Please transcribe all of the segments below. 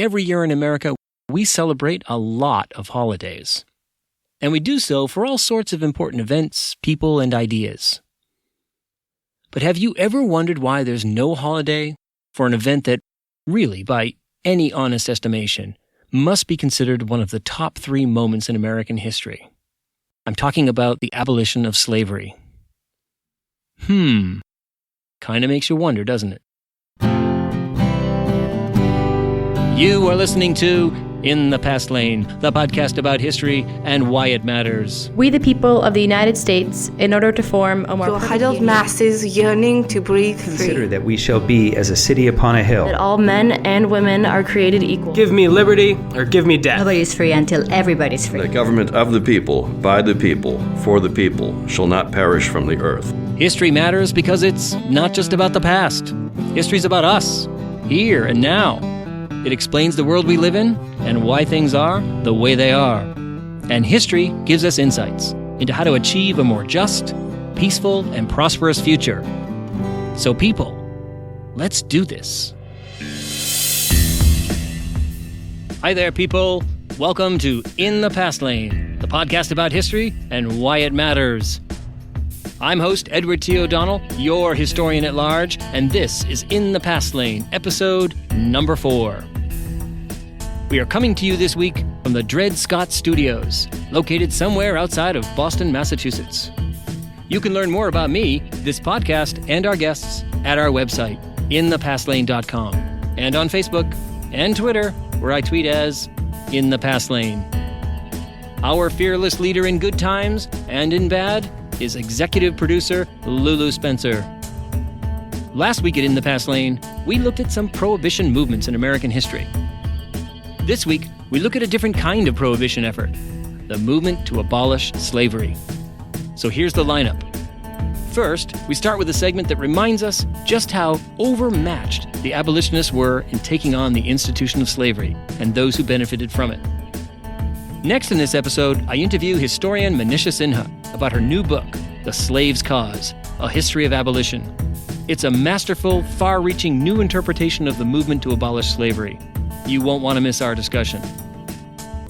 every year in America, we celebrate a lot of holidays. And we do so for all sorts of important events, people, and ideas. But have you ever wondered why there's no holiday for an event that really, by any honest estimation, must be considered one of the top 3 moments in American history? I'm talking about the abolition of slavery. Kinda makes you wonder, doesn't it? You are listening to In the Past Lane, the podcast about history and why it matters. We, the people of the United States, in order to form a more to huddled masses yearning to breathe free. Consider that we shall be as a city upon a hill. That all men and women are created equal. Give me liberty or give me death. Nobody's free until everybody's free. The government of the people, by the people, for the people, shall not perish from the earth. History matters because it's not just about the past. History's about us, here and now. It explains the world we live in and why things are the way they are. And history gives us insights into how to achieve a more just, peaceful, and prosperous future. So people, let's do this. Hi there, people. Welcome to In the Past Lane, the podcast about history and why it matters. I'm host Edward T. O'Donnell, your historian at large, and this is In the Past Lane, episode number 4. We are coming to you this week from the Dred Scott Studios, located somewhere outside of Boston, Massachusetts. You can learn more about me, this podcast, and our guests at our website, inthepastlane.com, and on Facebook and Twitter, where I tweet as In the Past Lane. Our fearless leader in good times and in bad is executive producer Lulu Spencer. Last week at In the Past Lane, we looked at some prohibition movements in American history. This week, we look at a different kind of prohibition effort, the movement to abolish slavery. So here's the lineup. First, we start with a segment that reminds us just how overmatched the abolitionists were in taking on the institution of slavery and those who benefited from it. Next in this episode, I interview historian Manisha Sinha about her new book, The Slave's Cause, A History of Abolition. It's a masterful, far-reaching new interpretation of the movement to abolish slavery. You won't want to miss our discussion.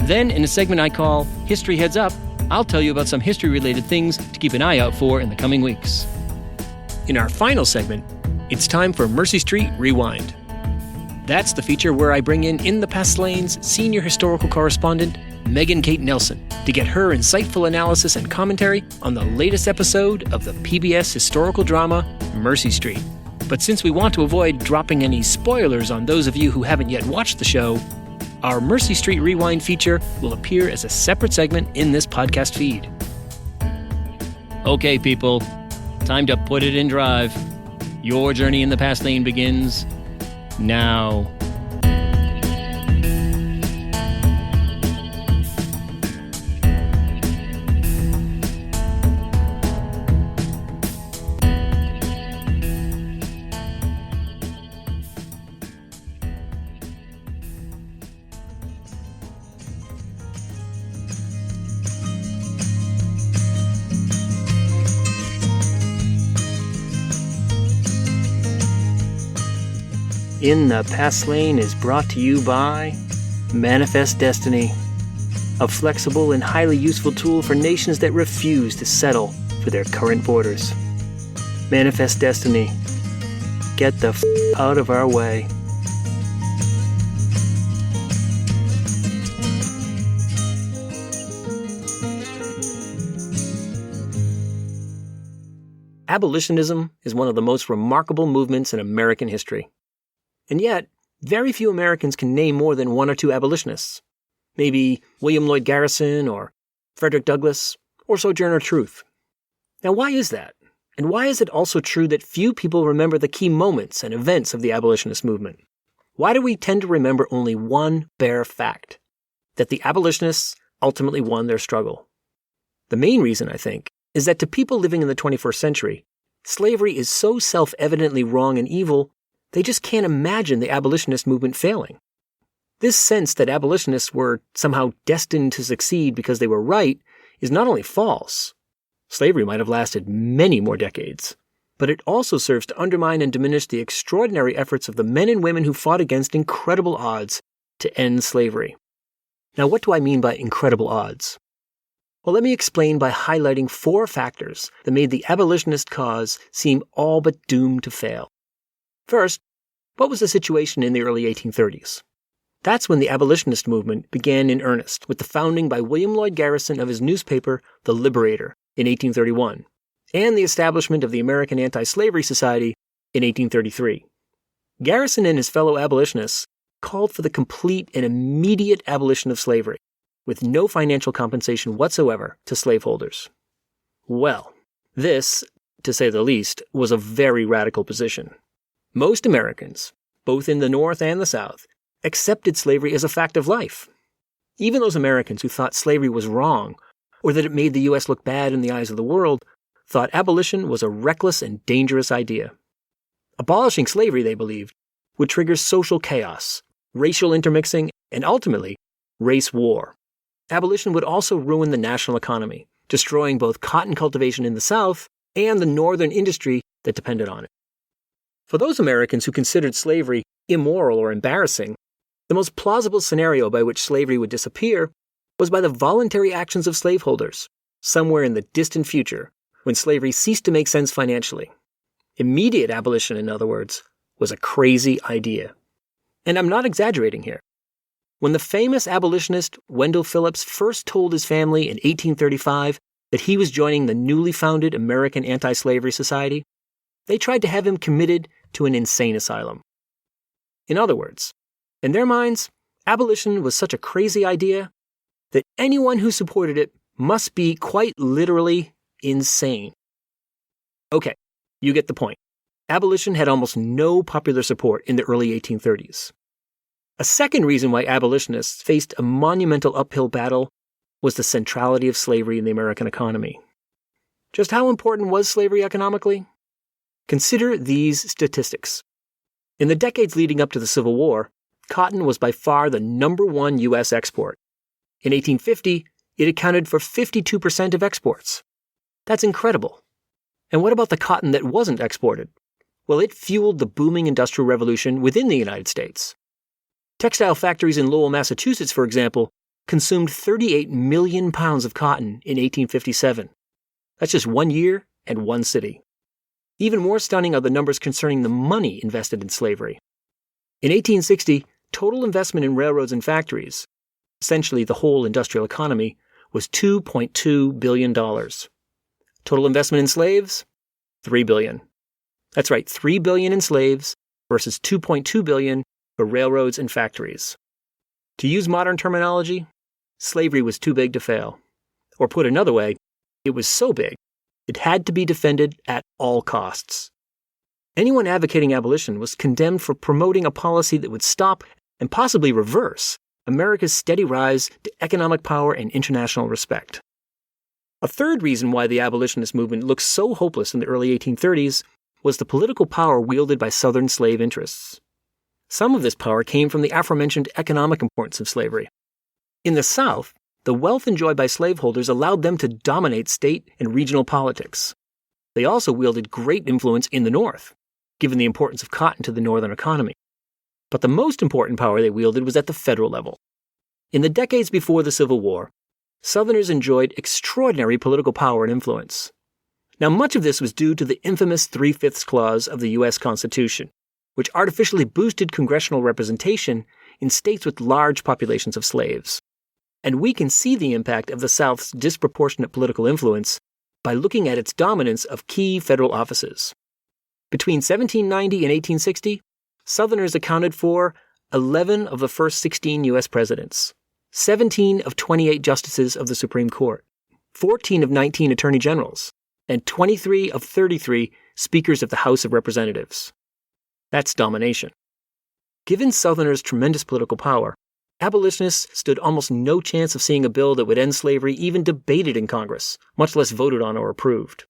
Then, in a segment I call History Heads Up, I'll tell you about some history-related things to keep an eye out for in the coming weeks. In our final segment, it's time for Mercy Street Rewind. That's the feature where I bring in the Past Lane's senior historical correspondent, Megan Kate Nelson, to get her insightful analysis and commentary on the latest episode of the PBS historical drama, Mercy Street. But since we want to avoid dropping any spoilers on those of you who haven't yet watched the show, our Mercy Street Rewind feature will appear as a separate segment in this podcast feed. Okay, people, time to put it in drive. Your journey in the Past Lane begins now. In the Past Lane is brought to you by Manifest Destiny, a flexible and highly useful tool for nations that refuse to settle for their current borders. Manifest Destiny. Get the out of our way. Abolitionism is one of the most remarkable movements in American history. And yet, very few Americans can name more than one or two abolitionists. Maybe William Lloyd Garrison, or Frederick Douglass, or Sojourner Truth. Now, why is that? And why is it also true that few people remember the key moments and events of the abolitionist movement? Why do we tend to remember only one bare fact? That the abolitionists ultimately won their struggle. The main reason, I think, is that to people living in the 21st century, slavery is so self-evidently wrong and evil, they just can't imagine the abolitionist movement failing. This sense that abolitionists were somehow destined to succeed because they were right is not only false. Slavery might have lasted many more decades, but it also serves to undermine and diminish the extraordinary efforts of the men and women who fought against incredible odds to end slavery. Now, what do I mean by incredible odds? Well, let me explain by highlighting 4 factors that made the abolitionist cause seem all but doomed to fail. First, what was the situation in the early 1830s? That's when the abolitionist movement began in earnest, with the founding by William Lloyd Garrison of his newspaper, The Liberator, in 1831, and the establishment of the American Anti-Slavery Society in 1833. Garrison and his fellow abolitionists called for the complete and immediate abolition of slavery, with no financial compensation whatsoever to slaveholders. Well, this, to say the least, was a very radical position. Most Americans, both in the North and the South, accepted slavery as a fact of life. Even those Americans who thought slavery was wrong, or that it made the U.S. look bad in the eyes of the world, thought abolition was a reckless and dangerous idea. Abolishing slavery, they believed, would trigger social chaos, racial intermixing, and ultimately, race war. Abolition would also ruin the national economy, destroying both cotton cultivation in the South and the northern industry that depended on it. For those Americans who considered slavery immoral or embarrassing, the most plausible scenario by which slavery would disappear was by the voluntary actions of slaveholders, somewhere in the distant future, when slavery ceased to make sense financially. Immediate abolition, in other words, was a crazy idea. And I'm not exaggerating here. When the famous abolitionist Wendell Phillips first told his family in 1835 that he was joining the newly founded American Anti-Slavery Society, they tried to have him committed to an insane asylum. In other words, in their minds, abolition was such a crazy idea that anyone who supported it must be quite literally insane. Okay, you get the point. Abolition had almost no popular support in the early 1830s. A second reason why abolitionists faced a monumental uphill battle was the centrality of slavery in the American economy. Just how important was slavery economically? Consider these statistics. In the decades leading up to the Civil War, cotton was by far the #1 U.S. export. In 1850, it accounted for 52% of exports. That's incredible. And what about the cotton that wasn't exported? Well, it fueled the booming Industrial Revolution within the United States. Textile factories in Lowell, Massachusetts, for example, consumed 38 million pounds of cotton in 1857. That's just 1 year and 1 city. Even more stunning are the numbers concerning the money invested in slavery. In 1860, total investment in railroads and factories, essentially the whole industrial economy, was $2.2 billion. Total investment in slaves? $3 billion. That's right, $3 billion in slaves versus $2.2 billion for railroads and factories. To use modern terminology, slavery was too big to fail. Or put another way, it was so big, it had to be defended at all costs. Anyone advocating abolition was condemned for promoting a policy that would stop and possibly reverse America's steady rise to economic power and international respect. A third reason why the abolitionist movement looked so hopeless in the early 1830s was the political power wielded by Southern slave interests. Some of this power came from the aforementioned economic importance of slavery. In the South, the wealth enjoyed by slaveholders allowed them to dominate state and regional politics. They also wielded great influence in the North, given the importance of cotton to the Northern economy. But the most important power they wielded was at the federal level. In the decades before the Civil War, Southerners enjoyed extraordinary political power and influence. Now, much of this was due to the infamous 3/5 Clause of the U.S. Constitution, which artificially boosted congressional representation in states with large populations of slaves. And we can see the impact of the South's disproportionate political influence by looking at its dominance of key federal offices. Between 1790 and 1860, Southerners accounted for 11 of the first 16 U.S. presidents, 17 of 28 justices of the Supreme Court, 14 of 19 attorney generals, and 23 of 33 speakers of the House of Representatives. That's domination. Given Southerners' tremendous political power, abolitionists stood almost no chance of seeing a bill that would end slavery even debated in Congress, much less voted on or approved.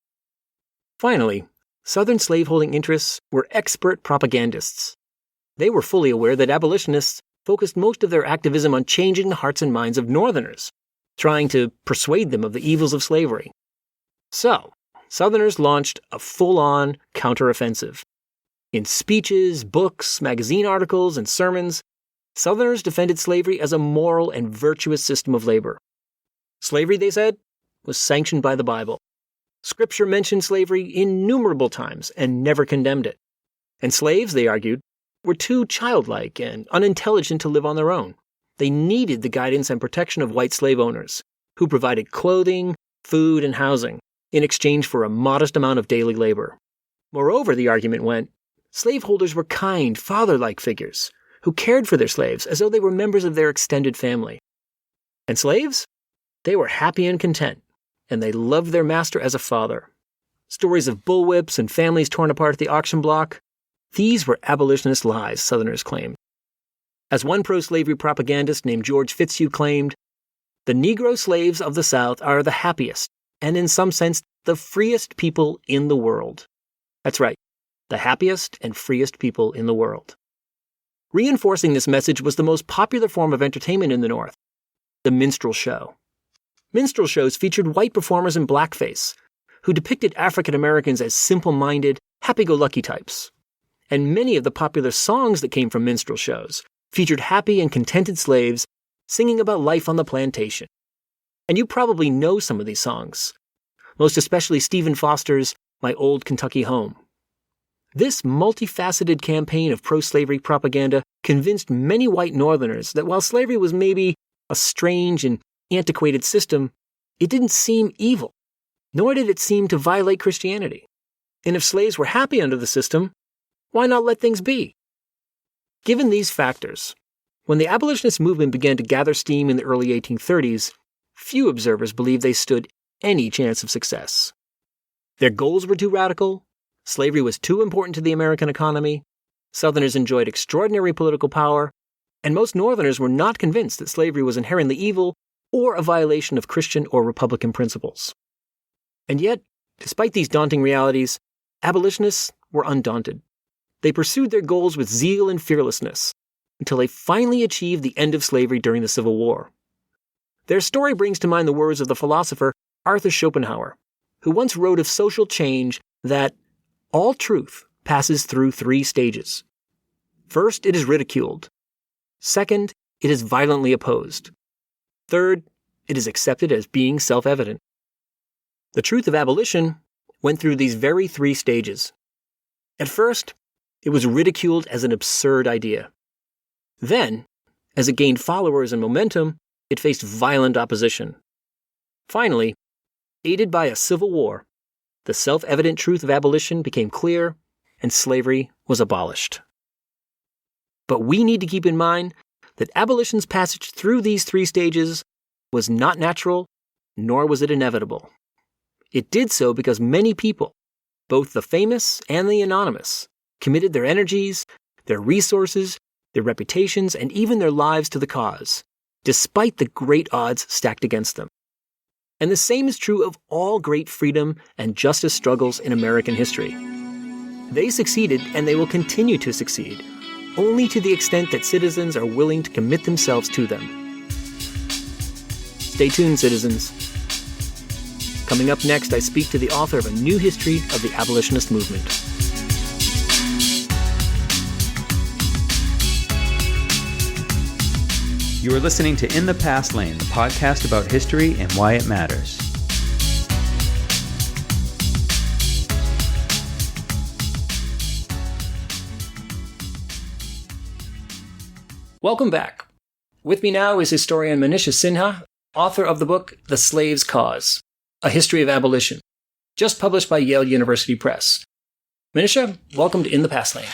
Finally, Southern slaveholding interests were expert propagandists. They were fully aware that abolitionists focused most of their activism on changing the hearts and minds of Northerners, trying to persuade them of the evils of slavery. So, Southerners launched a full-on counteroffensive. In speeches, books, magazine articles, and sermons, Southerners defended slavery as a moral and virtuous system of labor. Slavery, they said, was sanctioned by the Bible. Scripture mentioned slavery innumerable times and never condemned it. And slaves, they argued, were too childlike and unintelligent to live on their own. They needed the guidance and protection of white slave owners, who provided clothing, food, and housing in exchange for a modest amount of daily labor. Moreover, the argument went, slaveholders were kind, father-like figures who cared for their slaves as though they were members of their extended family. And slaves? They were happy and content, and they loved their master as a father. Stories of bullwhips and families torn apart at the auction block, these were abolitionist lies, Southerners claimed. As one pro-slavery propagandist named George Fitzhugh claimed, the Negro slaves of the South are the happiest, and in some sense, the freest people in the world. That's right, the happiest and freest people in the world. Reinforcing this message was the most popular form of entertainment in the North, the minstrel show. Minstrel shows featured white performers in blackface, who depicted African Americans as simple-minded, happy-go-lucky types. And many of the popular songs that came from minstrel shows featured happy and contented slaves singing about life on the plantation. And you probably know some of these songs, most especially Stephen Foster's My Old Kentucky Home. This multifaceted campaign of pro-slavery propaganda convinced many white Northerners that while slavery was maybe a strange and antiquated system, it didn't seem evil, nor did it seem to violate Christianity. And if slaves were happy under the system, why not let things be? Given these factors, when the abolitionist movement began to gather steam in the early 1830s, few observers believed they stood any chance of success. Their goals were too radical, slavery was too important to the American economy, Southerners enjoyed extraordinary political power, and most Northerners were not convinced that slavery was inherently evil or a violation of Christian or Republican principles. And yet, despite these daunting realities, abolitionists were undaunted. They pursued their goals with zeal and fearlessness until they finally achieved the end of slavery during the Civil War. Their story brings to mind the words of the philosopher Arthur Schopenhauer, who once wrote of social change that all truth passes through 3 stages. First, it is ridiculed. Second, it is violently opposed. Third, it is accepted as being self-evident. The truth of abolition went through these very 3 stages. At first, it was ridiculed as an absurd idea. Then, as it gained followers and momentum, it faced violent opposition. Finally, aided by a civil war, the self-evident truth of abolition became clear, and slavery was abolished. But we need to keep in mind that abolition's passage through these 3 stages was not natural, nor was it inevitable. It did so because many people, both the famous and the anonymous, committed their energies, their resources, their reputations, and even their lives to the cause, despite the great odds stacked against them. And the same is true of all great freedom and justice struggles in American history. They succeeded, and they will continue to succeed, only to the extent that citizens are willing to commit themselves to them. Stay tuned, citizens. Coming up next, I speak to the author of a new history of the abolitionist movement. You are listening to In the Past Lane, the podcast about history and why it matters. Welcome back. With me now is historian Manisha Sinha, author of the book The Slave's Cause, A History of Abolition, just published by Yale University Press. Manisha, welcome to In the Past Lane.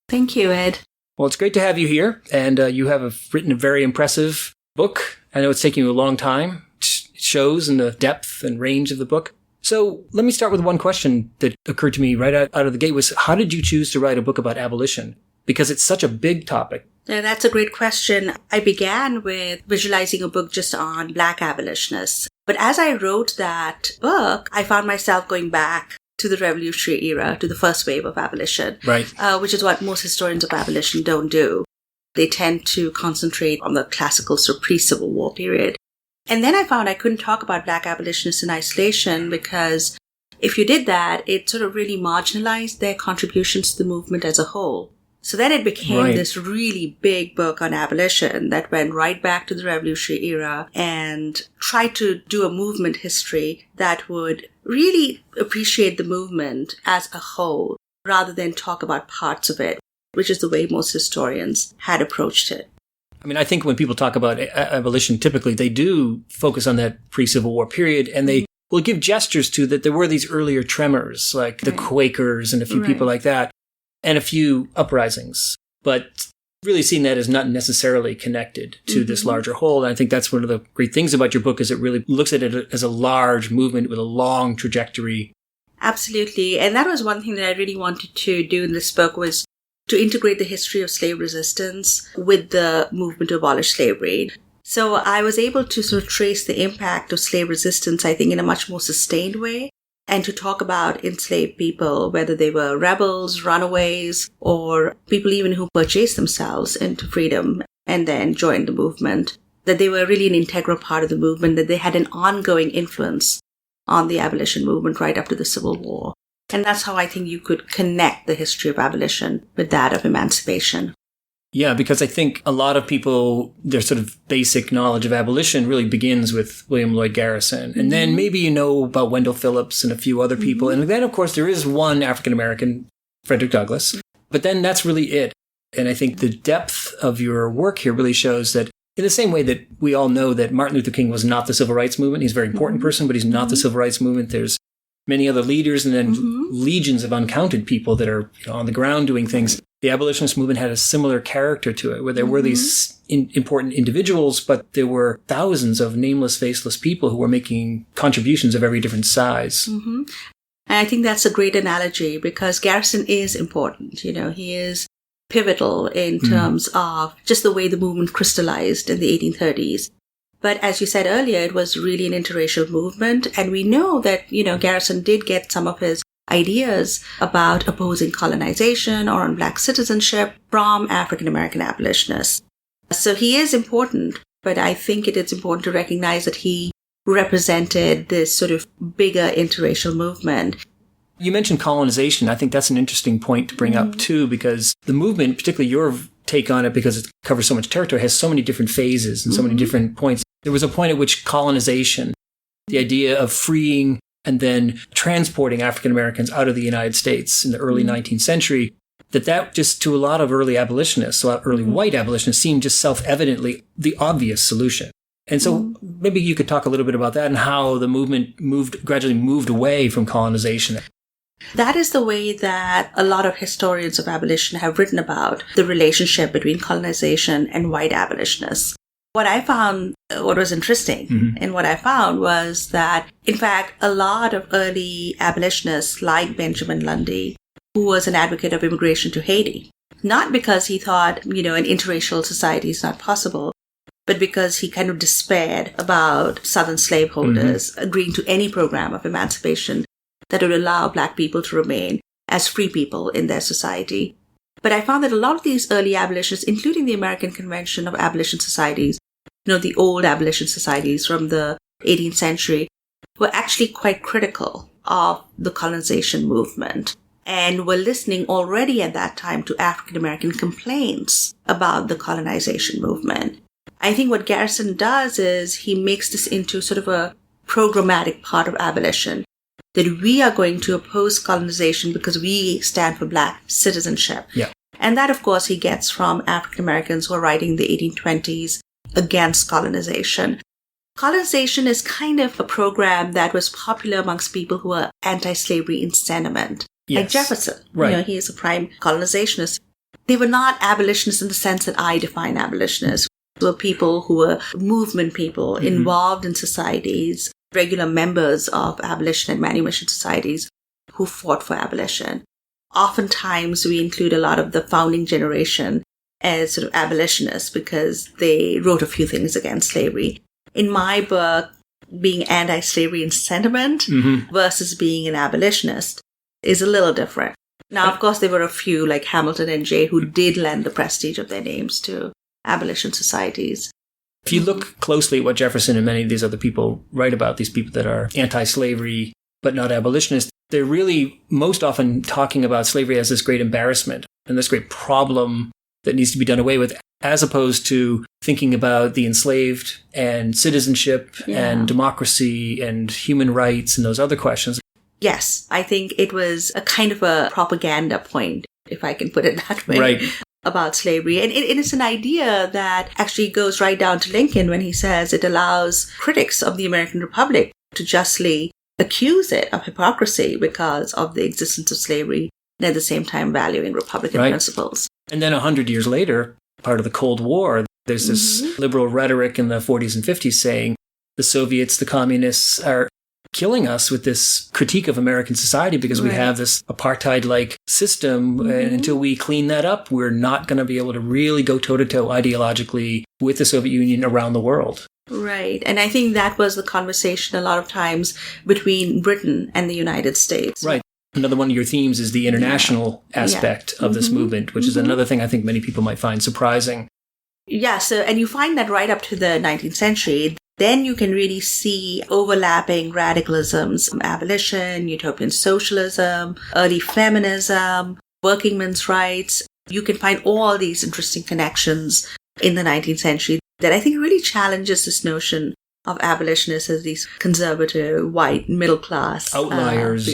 Thank you, Ed. Well, it's great to have you here, and you have written a very impressive book. I know it's taken you a long time. It shows in the depth and range of the book. So let me start with one question that occurred to me right out of the gate was, how did you choose to write a book about abolition? Because it's such a big topic. Yeah, that's a great question. I began with visualizing a book just on Black abolitionists. But as I wrote that book, I found myself going back to the Revolutionary era, to the first wave of abolition, right? Which is what most historians of abolition don't do. They tend to concentrate on the classical pre-Civil War period. And then I found I couldn't talk about Black abolitionists in isolation because if you did that, it sort of really marginalized their contributions to the movement as a whole. So then it became Right. this really big book on abolition that went right back to the Revolutionary era and tried to do a movement history that would really appreciate the movement as a whole rather than talk about parts of it, which is the way most historians had approached it. I mean, I think when people talk about abolition, typically they do focus on that pre-Civil War period, and they will give gestures to that there were these earlier tremors, like the Quakers and a few people like that, and a few uprisings. But really seeing that as not necessarily connected to this larger whole. And I think that's one of the great things about your book is it really looks at it as a large movement with a long trajectory. Absolutely. And that was one thing that I really wanted to do in this book was to integrate the history of slave resistance with the movement to abolish slavery. So I was able to sort of trace the impact of slave resistance, I think, in a much more sustained way, and to talk about enslaved people, whether they were rebels, runaways, or people even who purchased themselves into freedom and then joined the movement, that they were really an integral part of the movement, that they had an ongoing influence on the abolition movement right up to the Civil War. And that's how I think you could connect the history of abolition with that of emancipation. Yeah, because I think a lot of people, their sort of basic knowledge of abolition really begins with William Lloyd Garrison. And then maybe you know about Wendell Phillips and a few other people. And then, of course, there is one African-American, Frederick Douglass. But then that's really it. And I think the depth of your work here really shows that in the same way that we all know that Martin Luther King was not the civil rights movement, he's a very important person, but he's not the civil rights movement. There's many other leaders and then legions of uncounted people that are on the ground doing things. The abolitionist movement had a similar character to it, where there were these important individuals, but there were thousands of nameless, faceless people who were making contributions of every different size. And I think that's a great analogy because Garrison is important. You know, he is pivotal in terms of just the way the movement crystallized in the 1830s. But as you said earlier, it was really an interracial movement. And we know that, you know, Garrison did get some of his ideas about opposing colonization or on black citizenship from African-American abolitionists. So he is important, but I think it is important to recognize that he represented this sort of bigger interracial movement. You mentioned colonization. I think that's an interesting point to bring up too, because the movement, particularly your take on it, because it covers so much territory, has so many different phases and so many different points. There was a point at which colonization, the idea of freeing and then transporting African Americans out of the United States in the early 19th century, that just to a lot of early abolitionists, so early white abolitionists, seemed just self-evidently the obvious solution. And so maybe you could talk a little bit about that and how the movement gradually moved away from colonization. That is the way that a lot of historians of abolition have written about the relationship between colonization and white abolitionists. What I found, what was interesting and what I found was that, in fact, a lot of early abolitionists like Benjamin Lundy, who was an advocate of immigration to Haiti, not because he thought, you know, an interracial society is not possible, but because he kind of despaired about Southern slaveholders agreeing to any program of emancipation that would allow Black people to remain as free people in their society. But I found that a lot of these early abolitionists, including the American Convention of Abolition Societies, you know, the old abolition societies from the 18th century, were actually quite critical of the colonization movement and were listening already at that time to African American complaints about the colonization movement. I think what Garrison does is he makes this into sort of a programmatic part of abolition, that we are going to oppose colonization because we stand for Black citizenship. Yeah. And that, of course, he gets from African Americans who are writing in the 1820s against colonization. Colonization is kind of a program that was popular amongst people who are anti-slavery in sentiment. Yes. Like Jefferson. Right. You know, he is a prime colonizationist. They were not abolitionists in the sense that I define abolitionists. They were people who were movement people involved in societies, regular members of abolition and manumission societies who fought for abolition. Oftentimes, we include a lot of the founding generation as sort of abolitionists because they wrote a few things against slavery. In my book, being anti-slavery in sentiment versus being an abolitionist is a little different. Now, of course, there were a few like Hamilton and Jay who did lend the prestige of their names to abolition societies. If you look closely at what Jefferson and many of these other people write about, these people that are anti-slavery but not abolitionists, they're really most often talking about slavery as this great embarrassment. and this great problem that needs to be done away with, as opposed to thinking about the enslaved and citizenship and democracy and human rights and those other questions. Yes, I think it was a kind of a propaganda point, if I can put it that way, Right. about slavery. And it's an idea that actually goes right down to Lincoln when he says it allows critics of the American Republic to justly accuse it of hypocrisy because of the existence of slavery and at the same time valuing Republican principles. And then 100 years later, part of the Cold War, there's this liberal rhetoric in the 40s and 50s saying the Soviets, the communists are killing us with this critique of American society because we have this apartheid-like system. And until we clean that up, we're not going to be able to really go toe-to-toe ideologically with the Soviet Union around the world. Right. And I think that was the conversation a lot of times between Britain and the United States. Right. Another one of your themes is the international aspect of this movement, which is another thing I think many people might find surprising. Yeah, so, and you find that right up to the 19th century. Then you can really see overlapping radicalisms, abolition, utopian socialism, early feminism, working men's rights. You can find all these interesting connections in the 19th century that I think really challenges this notion of abolitionists as these conservative, white, middle class outliers,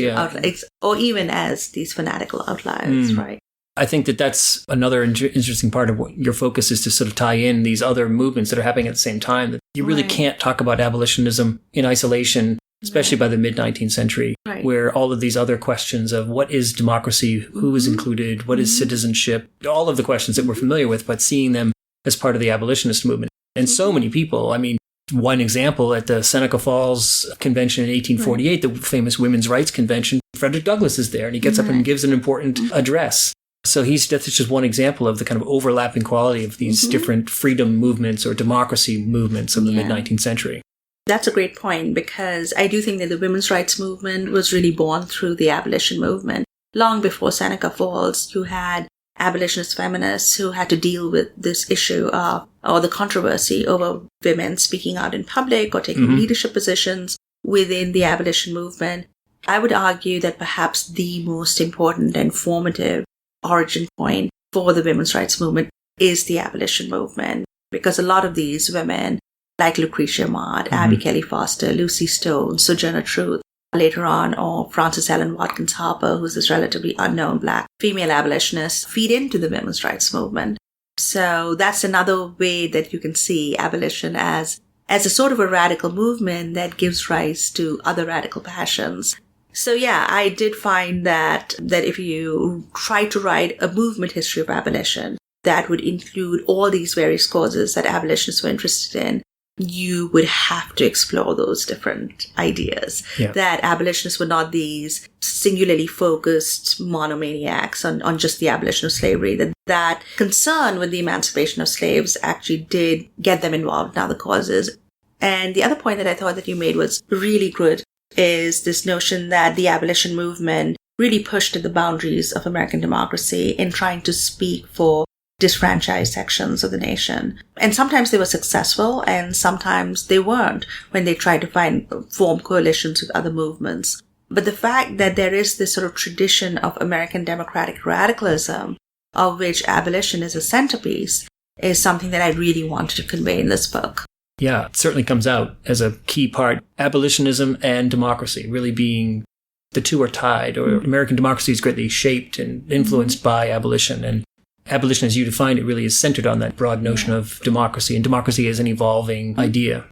or even as these fanatical outliers, right? I think that that's another interesting part of what your focus is, to sort of tie in these other movements that are happening at the same time. That you really can't talk about abolitionism in isolation, especially by the mid-19th century, where all of these other questions of what is democracy, who is included, what is citizenship, all of the questions that we're familiar with, but seeing them as part of the abolitionist movement. And so many people, I mean, one example, at the Seneca Falls Convention in 1848, the famous Women's Rights Convention, Frederick Douglass is there, and he gets up and gives an important address. So that's just one example of the kind of overlapping quality of these different freedom movements or democracy movements of the mid-19th century. That's a great point, because I do think that the women's rights movement was really born through the abolition movement. Long before Seneca Falls, you had abolitionist feminists who had to deal with this issue of, or the controversy over women speaking out in public or taking leadership positions within the abolition movement. I would argue that perhaps the most important and formative origin point for the women's rights movement is the abolition movement, because a lot of these women, like Lucretia Mott, Abby Kelly Foster, Lucy Stone, Sojourner Truth, later on, or Frances Ellen Watkins Harper, who's this relatively unknown Black female abolitionist, feed into the women's rights movement. So that's another way that you can see abolition as a sort of a radical movement that gives rise to other radical passions. So yeah, I did find that if you try to write a movement history of abolition that would include all these various causes that abolitionists were interested in, you would have to explore those different ideas. Yeah. That abolitionists were not these singularly focused monomaniacs on just the abolition of slavery, that concern with the emancipation of slaves actually did get them involved in other causes. And the other point that I thought that you made was really good is this notion that the abolition movement really pushed at the boundaries of American democracy in trying to speak for disfranchised sections of the nation. And sometimes they were successful and sometimes they weren't when they tried to form coalitions with other movements. But the fact that there is this sort of tradition of American democratic radicalism, of which abolition is a centerpiece, is something that I really wanted to convey in this book. Yeah, it certainly comes out as a key part. Abolitionism and democracy really being, the two are tied, or American democracy is greatly shaped and influenced by abolition. And abolition, as you define it, really is centered on that broad notion of democracy, and democracy is an evolving idea.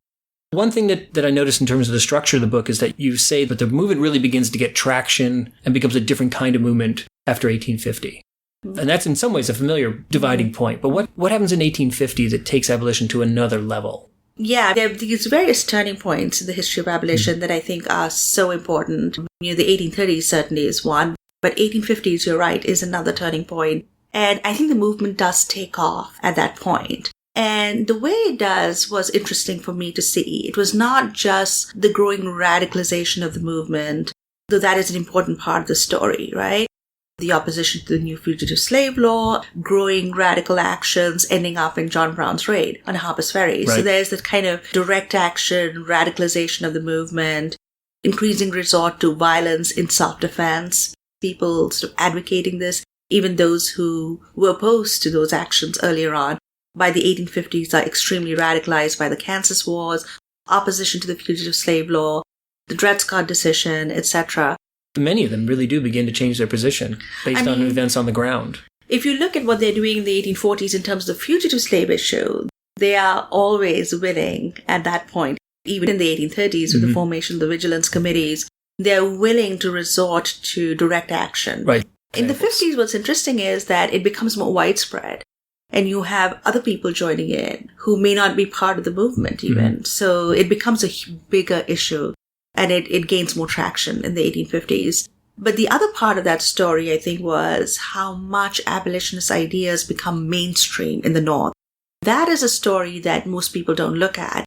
One thing that I noticed in terms of the structure of the book is that you say that the movement really begins to get traction and becomes a different kind of movement after 1850. And that's in some ways a familiar dividing point. But what happens in 1850 that takes abolition to another level? Yeah, there are these various turning points in the history of abolition that I think are so important. You know, the 1830s certainly is one, but 1850s, you're right, is another turning point. And I think the movement does take off at that point. And the way it does was interesting for me to see. It was not just the growing radicalization of the movement, though that is an important part of the story, right? The opposition to the new fugitive slave law, growing radical actions ending up in John Brown's raid on Harper's Ferry. Right. So there's that kind of direct action, radicalization of the movement, increasing resort to violence in self-defense, people sort of advocating this. Even those who were opposed to those actions earlier on, by the 1850s, are extremely radicalized by the Kansas Wars, opposition to the fugitive slave law, the Dred Scott decision, etc. Many of them really do begin to change their position based on events on the ground. If you look at what they're doing in the 1840s in terms of the fugitive slave issue, they are always willing at that point, even in the 1830s with the formation of the vigilance committees, they're willing to resort to direct action. Right. In the 50s, what's interesting is that it becomes more widespread. And you have other people joining in who may not be part of the movement even. So it becomes a bigger issue and it gains more traction in the 1850s. But the other part of that story, I think, was how much abolitionist ideas become mainstream in the North. That is a story that most people don't look at.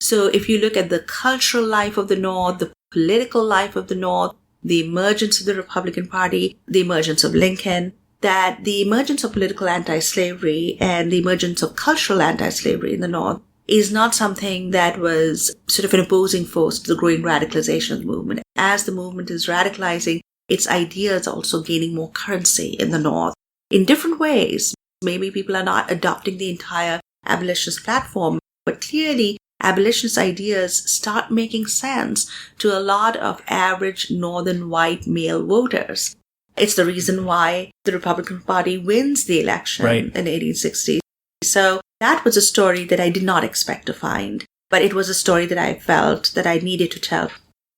So if you look at the cultural life of the North, the political life of the North, the emergence of the Republican Party, the emergence of Lincoln, that the emergence of political anti-slavery and the emergence of cultural anti-slavery in the North is not something that was sort of an opposing force to the growing radicalization of the movement. As the movement is radicalizing, its ideas are also gaining more currency in the North in different ways. Maybe people are not adopting the entire abolitionist platform, but clearly abolitionist ideas start making sense to a lot of average Northern white male voters. It's the reason why the Republican Party wins the election in 1860. So that was a story that I did not expect to find, but it was a story that I felt that I needed to tell.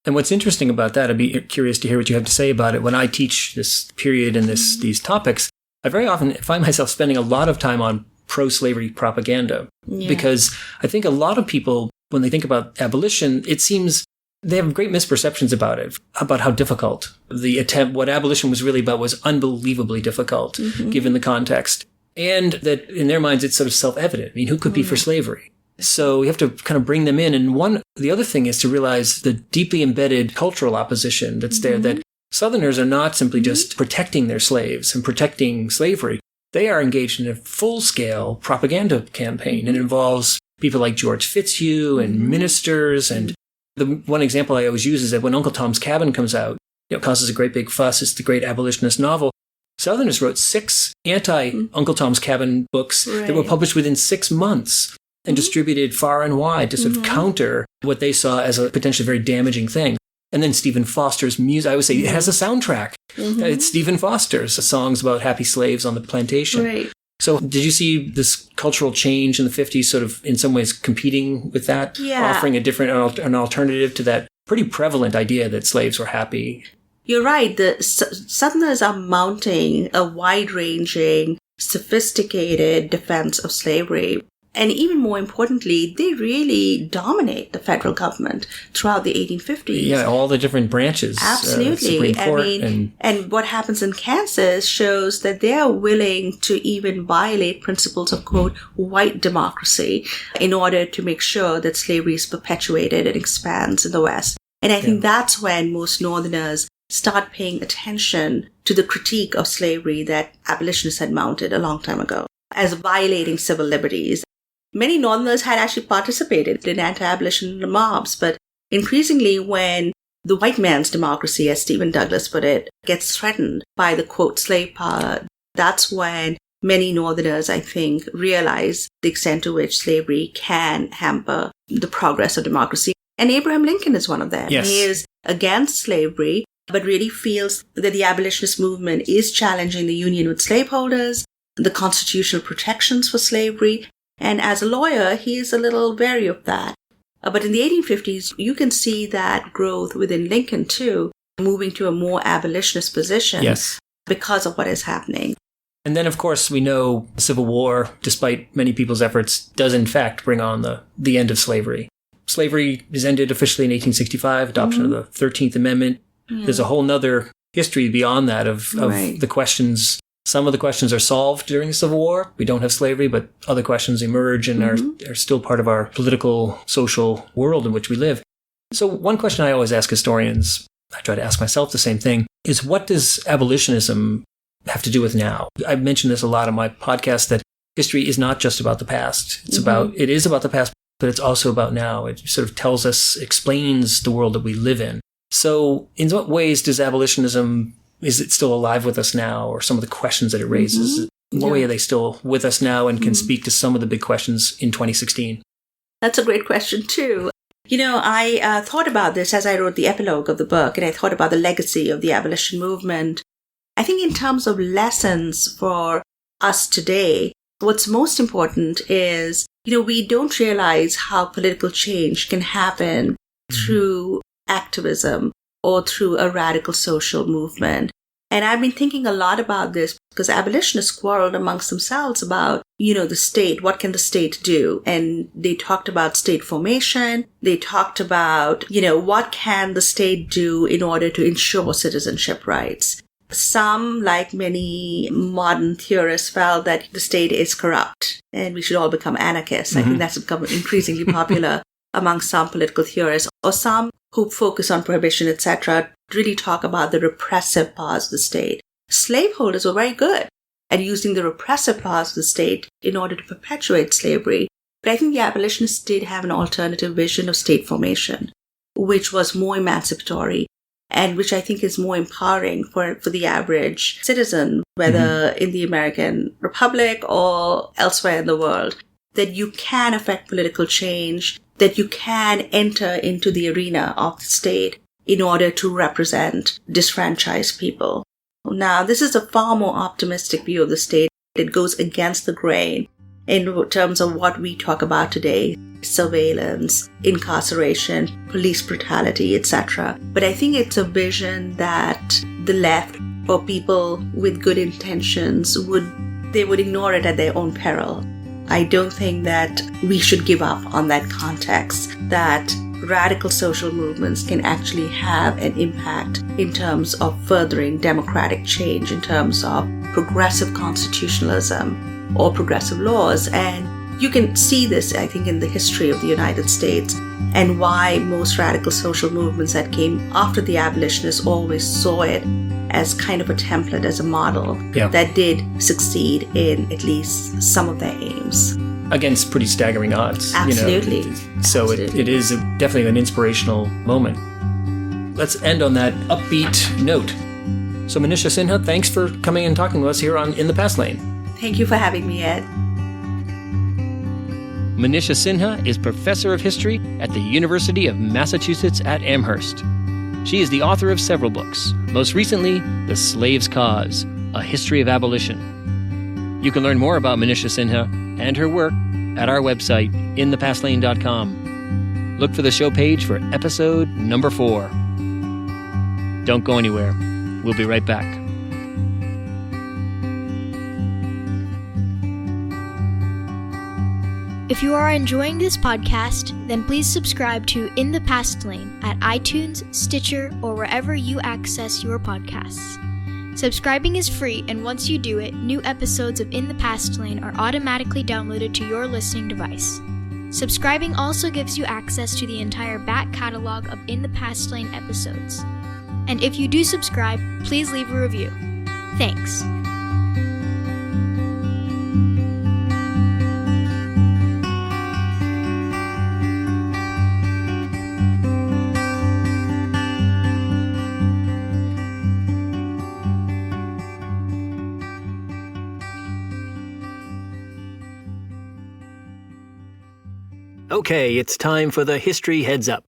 And what's interesting about that, I'd be curious to hear what you have to say about it. When I teach this period and these topics, I very often find myself spending a lot of time on pro-slavery propaganda because I think a lot of people, when they think about abolition, it seems they have great misperceptions about it, about how difficult the attempt, what abolition was really about was unbelievably difficult given the context. And that in their minds, it's sort of self-evident. I mean, who could be for slavery? So you have to kind of bring them in. And the other thing is to realize the deeply embedded cultural opposition that's there, that Southerners are not simply just protecting their slaves and protecting slavery. They are engaged in a full-scale propaganda campaign. It involves people like George Fitzhugh and ministers. And the one example I always use is that when Uncle Tom's Cabin comes out, it causes a great big fuss. It's the great abolitionist novel. Southerners wrote 6 anti-Uncle Tom's Cabin books that were published within 6 months and distributed far and wide to sort of counter what they saw as a potentially very damaging thing. And then Stephen Foster's music, I would say it has a soundtrack. It's Stephen Foster's songs about happy slaves on the plantation. Right. So did you see this cultural change in the 50s sort of in some ways competing with that? Offering a different, an alternative to that pretty prevalent idea that slaves were happy? You're right. The Southerners are mounting a wide-ranging, sophisticated defense of slavery. And even more importantly, they really dominate the federal government throughout the 1850s. Yeah, all the different branches. Absolutely. Supreme Court and what happens in Kansas shows that they are willing to even violate principles of, quote, white democracy in order to make sure that slavery is perpetuated and expands in the West. And I think that's when most Northerners start paying attention to the critique of slavery that abolitionists had mounted a long time ago as violating civil liberties. Many Northerners had actually participated in anti-abolition mobs, but increasingly when the white man's democracy, as Stephen Douglas put it, gets threatened by the, quote, slave power, that's when many Northerners, I think, realize the extent to which slavery can hamper the progress of democracy. And Abraham Lincoln is one of them. Yes. He is against slavery, but really feels that the abolitionist movement is challenging the union with slaveholders, the constitutional protections for slavery. And as a lawyer, he is a little wary of that. But in the 1850s, you can see that growth within Lincoln, too, moving to a more abolitionist position because of what is happening. And then, of course, we know the Civil War, despite many people's efforts, does in fact bring on the end of slavery. Slavery is ended officially in 1865, adoption of the 13th Amendment. There's a whole nother history beyond that of the questions. Some of the questions are solved during the Civil War. We don't have slavery, but other questions emerge and are still part of our political, social world in which we live. So one question I always ask historians, I try to ask myself the same thing, is what does abolitionism have to do with now? I've mentioned this a lot on my podcast, that history is not just about the past. It is about the past, but it's also about now. It sort of tells us, explains the world that we live in. So in what ways does abolitionism is it still alive with us now, or some of the questions that it raises? In what way are they still with us now and can speak to some of the big questions in 2016? That's a great question, too. I thought about this as I wrote the epilogue of the book, and I thought about the legacy of the abolition movement. I think in terms of lessons for us today, what's most important is, we don't realize how political change can happen through activism or through a radical social movement. And I've been thinking a lot about this because abolitionists quarreled amongst themselves about, the state. What can the state do? And they talked about state formation. They talked about, what can the state do in order to ensure citizenship rights? Some, like many modern theorists, felt that the state is corrupt and we should all become anarchists. I think that's become increasingly popular among some political theorists, or some who focus on prohibition, etc., really talk about the repressive powers of the state. Slaveholders were very good at using the repressive powers of the state in order to perpetuate slavery. But I think the abolitionists did have an alternative vision of state formation, which was more emancipatory and which I think is more empowering for the average citizen, whether in the American Republic or elsewhere in the world, that you can affect political change, that you can enter into the arena of the state in order to represent disfranchised people. Now, this is a far more optimistic view of the state. It goes against the grain in terms of what we talk about today: surveillance, incarceration, police brutality, etc. But I think it's a vision that the left or people with good intentions would ignore it at their own peril. I don't think that we should give up on that context, that radical social movements can actually have an impact in terms of furthering democratic change, in terms of progressive constitutionalism or progressive laws. And you can see this, I think, in the history of the United States, and why most radical social movements that came after the abolitionists always saw it as kind of a template, as a model that did succeed in at least some of their aims. Against pretty staggering odds. Absolutely. So it is definitely an inspirational moment. Let's end on that upbeat note. So Manisha Sinha, thanks for coming and talking to us here on In the Past Lane. Thank you for having me, Ed. Manisha Sinha is Professor of History at the University of Massachusetts at Amherst. She is the author of several books, most recently, The Slave's Cause, A History of Abolition. You can learn more about Manisha Sinha and her work at our website, inthepastlane.com. Look for the show page for episode number 4. Don't go anywhere. We'll be right back. If you are enjoying this podcast, then please subscribe to In the Past Lane at iTunes, Stitcher, or wherever you access your podcasts. Subscribing is free, and once you do it, new episodes of In the Past Lane are automatically downloaded to your listening device. Subscribing also gives you access to the entire back catalog of In the Past Lane episodes. And if you do subscribe, please leave a review. Thanks. Okay, it's time for the History Heads Up,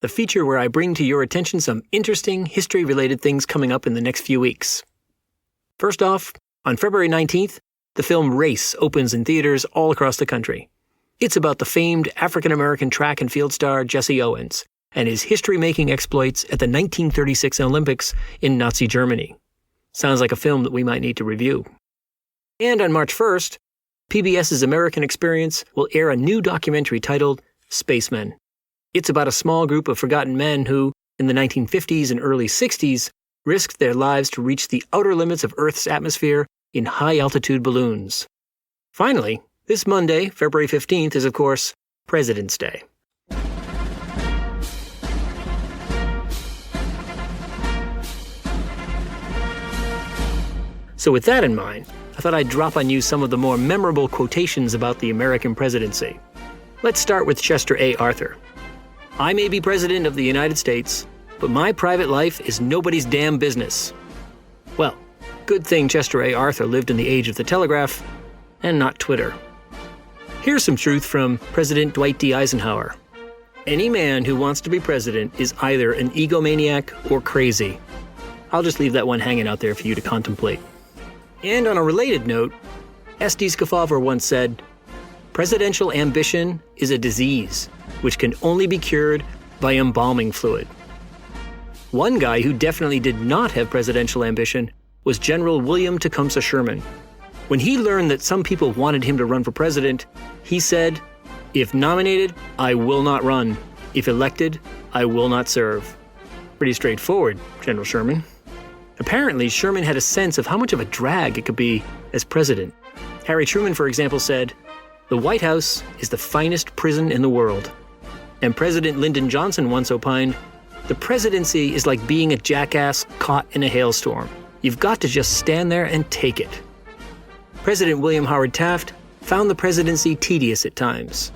the feature where I bring to your attention some interesting history-related things coming up in the next few weeks. First off, on February 19th, the film Race opens in theaters all across the country. It's about the famed African-American track and field star Jesse Owens and his history-making exploits at the 1936 Olympics in Nazi Germany. Sounds like a film that we might need to review. And on March 1st, PBS's American Experience will air a new documentary titled Spacemen. It's about a small group of forgotten men who, in the 1950s and early 60s, risked their lives to reach the outer limits of Earth's atmosphere in high-altitude balloons. Finally, this Monday, February 15th, is, of course, President's Day. So with that in mind, I thought I'd drop on you some of the more memorable quotations about the American presidency. Let's start with Chester A. Arthur. "I may be president of the United States, but my private life is nobody's damn business." Well, good thing Chester A. Arthur lived in the age of the telegraph, and not Twitter. Here's some truth from President Dwight D. Eisenhower. Any man who wants to be president is either an egomaniac or crazy. I'll just leave that one hanging out there for you to contemplate. And on a related note, S.D. Scafover once said, "Presidential ambition is a disease which can only be cured by embalming fluid." One guy who definitely did not have presidential ambition was General William Tecumseh Sherman. When he learned that some people wanted him to run for president, he said, "If nominated, I will not run. If elected, I will not serve." Pretty straightforward, General Sherman. Apparently, Sherman had a sense of how much of a drag it could be as president. Harry Truman, for example, said, "The White House is the finest prison in the world." And President Lyndon Johnson once opined, "The presidency is like being a jackass caught in a hailstorm. You've got to just stand there and take it." President William Howard Taft found the presidency tedious at times.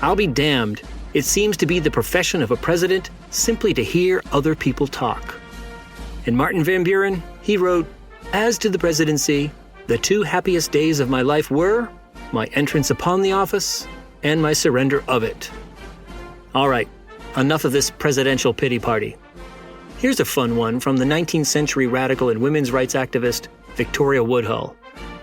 I'll be damned, it seems to be the profession of a president simply to hear other people talk. And Martin Van Buren, he wrote, "As to the presidency, the two happiest days of my life were my entrance upon the office and my surrender of it." All right, enough of this presidential pity party. Here's a fun one from the 19th century radical and women's rights activist Victoria Woodhull.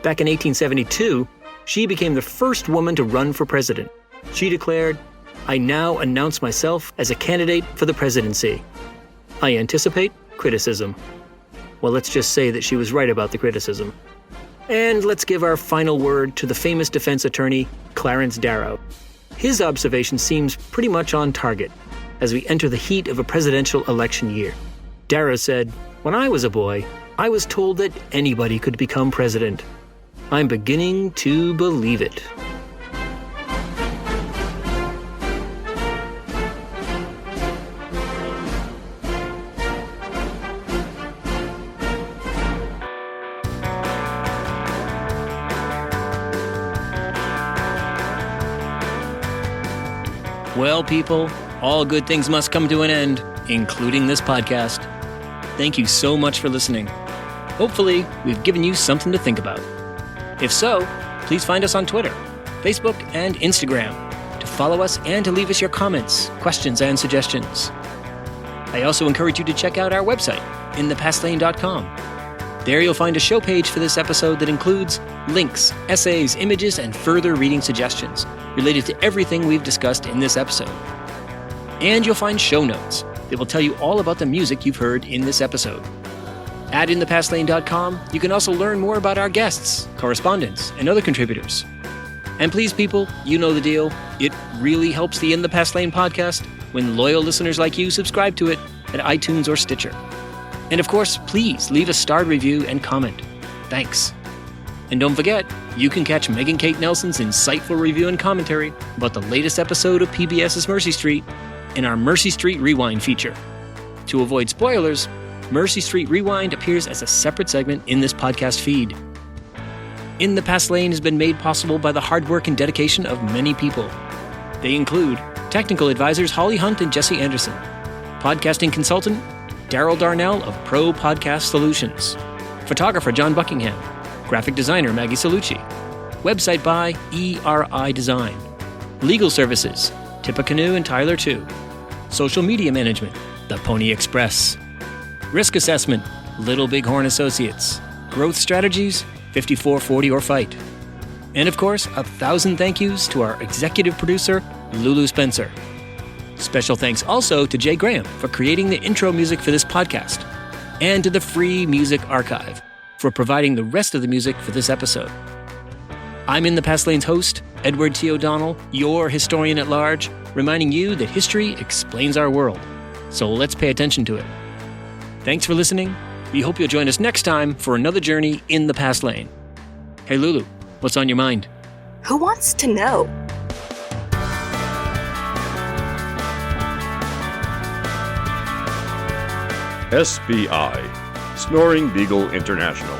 Back in 1872, she became the first woman to run for president. She declared, "I now announce myself as a candidate for the presidency. I anticipate criticism." Well, let's just say that she was right about the criticism. And let's give our final word to the famous defense attorney, Clarence Darrow. His observation seems pretty much on target as we enter the heat of a presidential election year. Darrow said, "When I was a boy, I was told that anybody could become president. I'm beginning to believe it." Well, people, all good things must come to an end, including this podcast. Thank you so much for listening. Hopefully, we've given you something to think about. If so, please find us on Twitter, Facebook, and Instagram to follow us and to leave us your comments, questions, and suggestions. I also encourage you to check out our website, inthepastlane.com. There you'll find a show page for this episode that includes links, essays, images, and further reading suggestions related to everything we've discussed in this episode. And you'll find show notes that will tell you all about the music you've heard in this episode. At inthepastlane.com, you can also learn more about our guests, correspondents, and other contributors. And please, people, you know the deal. It really helps the In the Past Lane podcast when loyal listeners like you subscribe to it at iTunes or Stitcher. And of course, please leave a starred review and comment. Thanks. And don't forget, you can catch Megan Kate Nelson's insightful review and commentary about the latest episode of PBS's Mercy Street in our Mercy Street Rewind feature. To avoid spoilers, Mercy Street Rewind appears as a separate segment in this podcast feed. In the Past Lane has been made possible by the hard work and dedication of many people. They include technical advisors Holly Hunt and Jesse Anderson, podcasting consultant Daryl Darnell of Pro Podcast Solutions, photographer John Buckingham, graphic designer Maggie Salucci, website by ERI Design, legal services Tippecanoe and Tyler 2, social media management The Pony Express, risk assessment Little Bighorn Associates, growth strategies 5440 or Fight, and of course 1,000 thank yous to our executive producer Lulu Spencer. Special thanks also to Jay Graham for creating the intro music for this podcast, and to the Free Music Archive for providing the rest of the music for this episode. I'm In the Past Lane's host, Edward T. O'Donnell, your historian at large, reminding you that history explains our world, so let's pay attention to it. Thanks for listening. We hope you'll join us next time for another journey in the Past Lane. Hey Lulu, what's on your mind? Who wants to know? SBI, Snoring Beagle International.